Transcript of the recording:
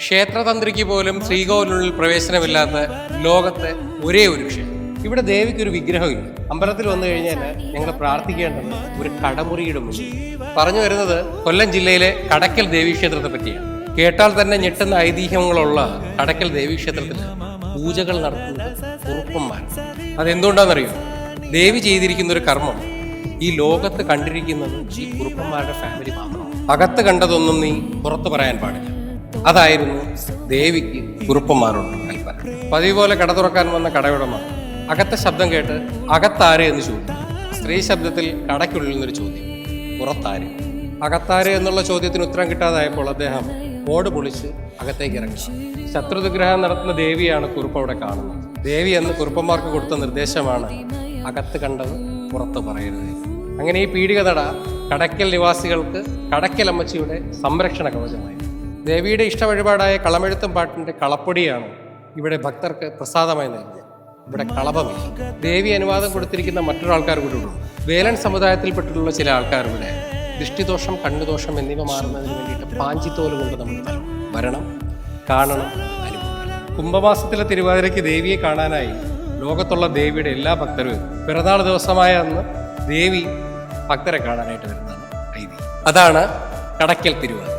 ക്ഷേത്രതന്ത്രിക്ക് പോലും ശ്രീകോവിലിനുള്ളിൽ പ്രവേശനമില്ലാത്ത ലോകത്തെ ഒരേ ഒരു ക്ഷേത്രം. ഇവിടെ ദേവിക്ക് ഒരു വിഗ്രഹമില്ല. അമ്പലത്തിൽ വന്നു കഴിഞ്ഞാൽ ഞങ്ങൾ പ്രാർത്ഥിക്കേണ്ടത് ഒരു കടമുറിയുടെ മുന്നിൽ. പറഞ്ഞു വരുന്നത് കൊല്ലം ജില്ലയിലെ കടയ്ക്കൽ ദേവീക്ഷേത്രത്തെ പറ്റിയാണ്. കേട്ടാൽ തന്നെ ഞെട്ടുന്ന ഐതിഹ്യങ്ങളുള്ള കടയ്ക്കൽ ദേവീക്ഷേത്രത്തിൽ പൂജകൾ നടത്തുന്നത് കുറുപ്പന്മാർ. അതെന്തുകൊണ്ടാണെന്നറിയോ? ദേവി ചെയ്തിരിക്കുന്ന ഒരു കർമ്മം ഈ ലോകത്ത് കണ്ടിരിക്കുന്നത് ഈ കുറുപ്പന്മാരുടെ ഫാമിലി മാത്രമാണ്. അകത്ത് കണ്ടതൊന്നും നീ പുറത്തു പറയാൻ പാടില്ല. അതായിരുന്നു ദേവിക്ക് കുറുപ്പന്മാരോട് കൽപ്പന. പതിവ് പോലെ കട തുറക്കാൻ വന്ന കടയുടമ അകത്തെ ശബ്ദം കേട്ട് അകത്താര് എന്ന് ചോദിച്ചു. സ്ത്രീ ശബ്ദത്തിൽ കടയ്ക്കുള്ളിൽ നിന്നൊരു ചോദ്യം, പുറത്താര്? അകത്താര് എന്നുള്ള ചോദ്യത്തിന് ഉത്തരം കിട്ടാതായപ്പോൾ അദ്ദേഹം ഓട് പൊളിച്ച് അകത്തേക്ക് ഇറങ്ങി. ശത്രുനിഗ്രഹം നടത്തുന്ന ദേവിയാണ് കുറുപ്പ് അവിടെ കാണുന്നത്. ദേവി എന്ന് കുറുപ്പന്മാർക്ക് കൊടുത്ത നിർദ്ദേശമാണ് അകത്ത് കണ്ടത് പുറത്ത് പറയരുത്. അങ്ങനെ ഈ പീഡിക നട കടയ്ക്കൽ നിവാസികൾക്ക് കടയ്ക്കൽ അമ്മച്ചിയുടെ സംരക്ഷണ കവചമായി. ദേവിയുടെ ഇഷ്ടവഴിപാടായ കളമെഴുത്തും പാട്ടിന്റെ കളപ്പൊടിയാണ് ഇവിടെ ഭക്തർക്ക് പ്രസാദമായി നൽകുന്നത്. ഇവിടെ കളഭമില്ല. ദേവി അനുവാദം കൊടുത്തിരിക്കുന്ന മറ്റൊരാൾക്കാർ കൂടി ഉണ്ട്. വേലൻ സമുദായത്തിൽപ്പെട്ടിട്ടുള്ള ചില ആൾക്കാർ ഇവിടെ ദൃഷ്ടിദോഷം, കണ്ണുദോഷം എന്നിവ മാറുന്നതിന് വേണ്ടിയിട്ട് പാഞ്ചിത്തോല് കൊണ്ട് നമ്മൾ വരണം, കാണണം, അനുഭവിക്കണം. കുംഭമാസത്തിലെ തിരുവാതിരയ്ക്ക് ദേവിയെ കാണാനായി ലോകത്തുള്ള ദേവിയുടെ എല്ലാ ഭക്തരും പിറന്നാൾ ദിവസമായ അന്ന് ദേവി ഭക്തരെ കാണാനായിട്ട് വരുന്നതാണ് ഐതിഹ്യം. അതാണ് കടയ്ക്കൽ തിരുവാതിര.